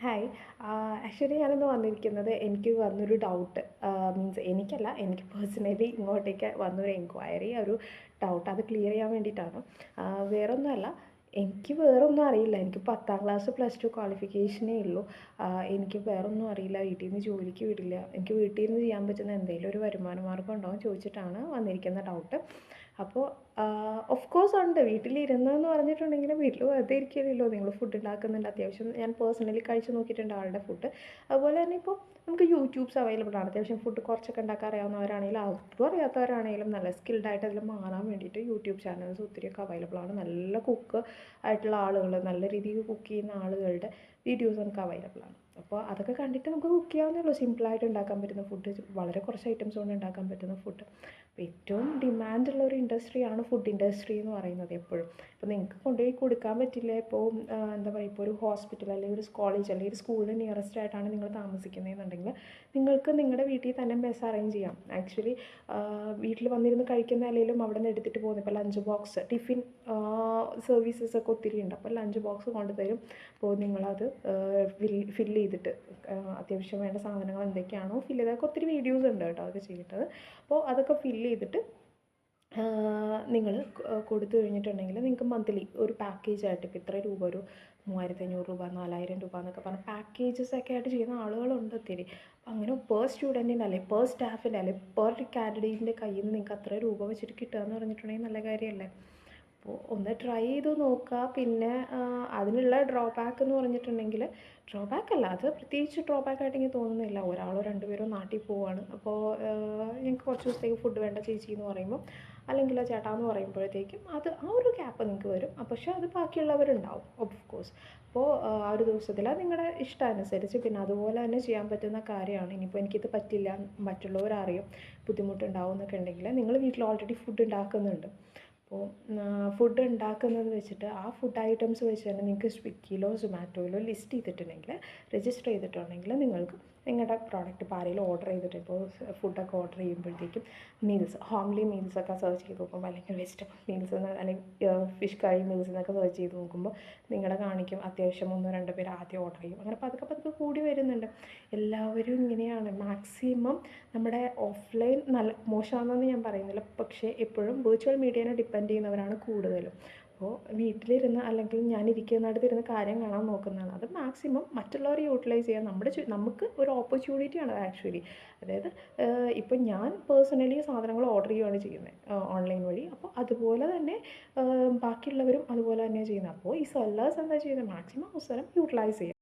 Hi. Actually ഞാനിന്ന് വന്നിരിക്കുന്നത് എനിക്ക് വന്നൊരു ഡൗട്ട്. മീൻസ് എനിക്കല്ല, എനിക്ക് പേഴ്സണലി ഇങ്ങോട്ടേക്ക് വന്നൊരു എൻക്വയറി, ഒരു ഡൗട്ട് അത് ക്ലിയർ ചെയ്യാൻ വേണ്ടിയിട്ടാണ്. വേറൊന്നുമല്ല, എനിക്ക് വേറൊന്നും അറിയില്ല. എനിക്ക് 10ാം ക്ലാസ് +2 ക്വാളിഫിക്കേഷനേ ഉള്ളൂ. എനിക്ക് വേറൊന്നും അറിയില്ല. വീട്ടിൽ നിന്ന് ജോലിക്ക് വിടില്ല. എനിക്ക് വീട്ടിൽ നിന്ന് ചെയ്യാൻ പറ്റുന്ന എന്തെങ്കിലും ഒരു വരുമാന മാർഗ്ഗം ഉണ്ടോ എന്ന് ചോദിച്ചിട്ടാണ് വന്നിരിക്കുന്ന ഡൗട്ട്. അപ്പോൾ ഓഫ് കോഴ്സ് ഉണ്ട്. വീട്ടിലിരുന്നെന്ന് പറഞ്ഞിട്ടുണ്ടെങ്കിൽ വീട്ടിൽ വെറുതെ ഇരിക്കില്ലല്ലോ, നിങ്ങൾ ഫുഡ് ഉണ്ടാക്കുന്നുണ്ട്. അത്യാവശ്യം ഞാൻ പേഴ്സണലി കഴിച്ച് നോക്കിയിട്ടുണ്ട് ആളുടെ ഫുഡ്. അതുപോലെ തന്നെ ഇപ്പോൾ നമുക്ക് യൂട്യൂബ്സ് അവൈലബിൾ ആണ്. അത്യാവശ്യം ഫുഡ് കുറച്ചൊക്കെ ഉണ്ടാക്കാൻ അറിയാവുന്നവരാണെങ്കിലും അതും അറിയാത്തവരാണെങ്കിലും നല്ല സ്കിൽഡ് ആയിട്ട് അതിൽ മാറാൻ വേണ്ടിയിട്ട് യൂട്യൂബ് ചാനൽസ് ഒത്തിരിയൊക്കെ അവൈലബിൾ ആണ്. നല്ല കുക്ക് ആയിട്ടുള്ള ആളുകൾ, നല്ല രീതിയിൽ കുക്ക് ചെയ്യുന്ന ആളുകളുടെ വീഡിയോസ് നമുക്ക് അവൈലബിൾ ആണ്. അപ്പോൾ അതൊക്കെ കണ്ടിട്ട് നമുക്ക് കുക്ക് ചെയ്യാവുന്നേ ഉള്ളൂ. സിമ്പിളായിട്ട് ഉണ്ടാക്കാൻ പറ്റുന്ന ഫുഡ്, വളരെ കുറച്ച് ഐറ്റംസ് കൊണ്ട് ഉണ്ടാക്കാൻ പറ്റുന്ന ഫുഡ്. അപ്പോൾ ഏറ്റവും ഡിമാൻഡുള്ള ഒരു ഇൻഡസ്ട്രിയാണ് ഫുഡ് ഇൻഡസ്ട്രി എന്ന് പറയുന്നത് എപ്പോഴും. ഇപ്പോൾ നിങ്ങൾക്ക് കൊണ്ടുപോയി കൊടുക്കാൻ പറ്റില്ല. ഇപ്പോൾ എന്താ പറയുക, ഇപ്പോൾ ഒരു ഹോസ്പിറ്റൽ അല്ലെങ്കിൽ ഒരു കോളേജ് അല്ലെങ്കിൽ ഒരു സ്കൂളിന് നിയറസ്റ്റ് ആയിട്ടാണ് നിങ്ങൾ താമസിക്കുന്നതെന്നുണ്ടെങ്കിൽ നിങ്ങൾക്ക് നിങ്ങളുടെ വീട്ടിൽ തന്നെ മെസ്സ് അറേഞ്ച് ചെയ്യാം. ആക്ച്വലി വീട്ടിൽ വന്നിരുന്ന് കഴിക്കുന്ന അല്ലെങ്കിലും അവിടെ നിന്ന് എടുത്തിട്ട് പോകുന്നത്. ഇപ്പോൾ ലഞ്ച് ബോക്സ്, ടിഫിൻ സർവീസസ് ഒക്കെ ഒത്തിരി ഉണ്ട്. അപ്പോൾ ലഞ്ച് ബോക്സ് കൊണ്ടുതരും. അപ്പോൾ നിങ്ങളത് ഫില്ല് ചെയ്തിട്ട് അത്യാവശ്യം വേണ്ട സാധനങ്ങൾ എന്തൊക്കെയാണോ ഫില്ല് ചെയ്തൊക്കെ ഒത്തിരി വീഡിയോസ് ഉണ്ട് കേട്ടോ അതൊക്കെ ചെയ്തിട്ടത്. അപ്പോൾ അതൊക്കെ ഫില്ല് ചെയ്തിട്ട് നിങ്ങൾ കൊടുത്തു കഴിഞ്ഞിട്ടുണ്ടെങ്കിൽ നിങ്ങൾക്ക് മന്ത്ലി ഒരു പാക്കേജായിട്ട് ഇപ്പോൾ ഇത്ര രൂപ, ഒരു 3500 രൂപ, 4000 രൂപ എന്നൊക്കെ പറഞ്ഞ് പാക്കേജസ് ഒക്കെ ആയിട്ട് ചെയ്യുന്ന ആളുകളുണ്ട് ഒത്തിരി. അപ്പം അങ്ങനെ പെർ സ്റ്റുഡൻറ്റിൻ്റെ അല്ലെങ്കിൽ പെർ സ്റ്റാഫിൻ്റെ അല്ലെങ്കിൽ പെർ കാൻഡിഡേറ്റിൻ്റെ കയ്യിൽ നിന്ന് നിങ്ങൾക്ക് അത്ര രൂപ വെച്ചിട്ട് കിട്ടുക എന്ന് പറഞ്ഞിട്ടുണ്ടെങ്കിൽ നല്ല കാര്യമല്ലേ. അപ്പോൾ ഒന്ന് ട്രൈ ചെയ്ത് നോക്കുക. പിന്നെ അതിനുള്ള ഡ്രോബാക്ക് എന്ന് പറഞ്ഞിട്ടുണ്ടെങ്കിൽ, ഡ്രോബാക്ക് അല്ല, അത് പ്രത്യേകിച്ച് ഡ്രോബാക്ക് ആയിട്ട് എനിക്ക് തോന്നുന്നില്ല. ഒരാളോ രണ്ടുപേരോ നാട്ടിൽ പോവുകയാണ്, അപ്പോൾ ഞങ്ങൾക്ക് കുറച്ച് ദിവസത്തേക്ക് ഫുഡ് വേണ്ട ചേച്ചി എന്ന് പറയുമ്പോൾ, അല്ലെങ്കിൽ ചേട്ടാ എന്ന് പറയുമ്പോഴത്തേക്കും അത് ആ ഒരു ഗ്യാപ്പ് നിങ്ങൾക്ക് വരും. പക്ഷേ അത് ബാക്കിയുള്ളവരുണ്ടാവും ഓഫ് കോഴ്സ്. അപ്പോൾ ആ ഒരു ദിവസത്തിൽ നിങ്ങളുടെ ഇഷ്ടമനുസരിച്ച് പിന്നെ അതുപോലെ തന്നെ ചെയ്യാൻ പറ്റുന്ന കാര്യമാണ്. ഇനിയിപ്പോൾ എനിക്കിത് പറ്റില്ല, മറ്റുള്ളവരറിയും ബുദ്ധിമുട്ടുണ്ടാവും എന്നൊക്കെ ഉണ്ടെങ്കിൽ നിങ്ങൾ വീട്ടിൽ ഓൾറെഡി ഫുഡ് ഉണ്ടാക്കുന്നുണ്ട്. അപ്പോൾ ഫുഡ് ഉണ്ടാക്കുന്നത് വെച്ചിട്ട് ആ ഫുഡ് ഐറ്റംസ് വെച്ച് തന്നെ നിങ്ങൾക്ക് സ്വിഗ്ഗിയിലോ സൊമാറ്റോയിലോ ലിസ്റ്റ് ചെയ്തിട്ടുണ്ടെങ്കിൽ, രജിസ്റ്റർ ചെയ്തിട്ടുണ്ടെങ്കിൽ നിങ്ങൾക്ക് നിങ്ങളുടെ പ്രോഡക്റ്റ് ഇപ്പോൾ ആരെങ്കിലും ഓർഡർ ചെയ്തിട്ട്, ഇപ്പോൾ ഫുഡൊക്കെ ഓർഡർ ചെയ്യുമ്പോഴത്തേക്കും മീൽസ്, ഹോംലി മീൽസൊക്കെ സെർച്ച് ചെയ്ത് നോക്കുമ്പോൾ, അല്ലെങ്കിൽ വെജിറ്റബിൾ മീൽസ് അല്ലെങ്കിൽ ഫിഷ് കറി മീൽസ് എന്നൊക്കെ സെർച്ച് ചെയ്ത് നോക്കുമ്പോൾ നിങ്ങളെ കാണിക്കും. അത്യാവശ്യം 1-2 പേര് ആദ്യം ഓർഡർ ചെയ്യും. അങ്ങനെ പതുക്കെ പതുക്കെ കൂടി വരുന്നുണ്ട്. എല്ലാവരും ഇങ്ങനെയാണ്. മാക്സിമം നമ്മുടെ ഓഫ്ലൈൻ നല്ല മോശമാണെന്ന് ഞാൻ പറയുന്നില്ല, പക്ഷേ എപ്പോഴും വെർച്വൽ മീഡിയനെ ഡിപ്പെൻഡ് ചെയ്യുന്നവരാണ് കൂടുതലും. അപ്പോൾ വീട്ടിലിരുന്ന് അല്ലെങ്കിൽ ഞാൻ ഇരിക്കുന്നിടത്തിരുന്ന് കാര്യം കാണാൻ നോക്കുന്നതാണ്. അത് മാക്സിമം മറ്റുള്ളവർ യൂട്ടിലൈസ് ചെയ്യാൻ നമുക്ക് ഒരു ഓപ്പർച്യൂണിറ്റിയാണ് ആക്ച്വലി. അതായത് ഇപ്പം ഞാൻ പേഴ്സണലി സാധനങ്ങൾ ഓർഡർ ചെയ്യുകയാണ് ചെയ്യുന്നത് ഓൺലൈൻ വഴി. അപ്പോൾ അതുപോലെ തന്നെ ബാക്കിയുള്ളവരും അതുപോലെ തന്നെയാണ് ചെയ്യുന്നത്. അപ്പോൾ ഈ സെല്ലേഴ്സ് എന്താ ചെയ്യുന്നത്, മാക്സിമം അവസരം യൂട്ടിലൈസ് ചെയ്യുക.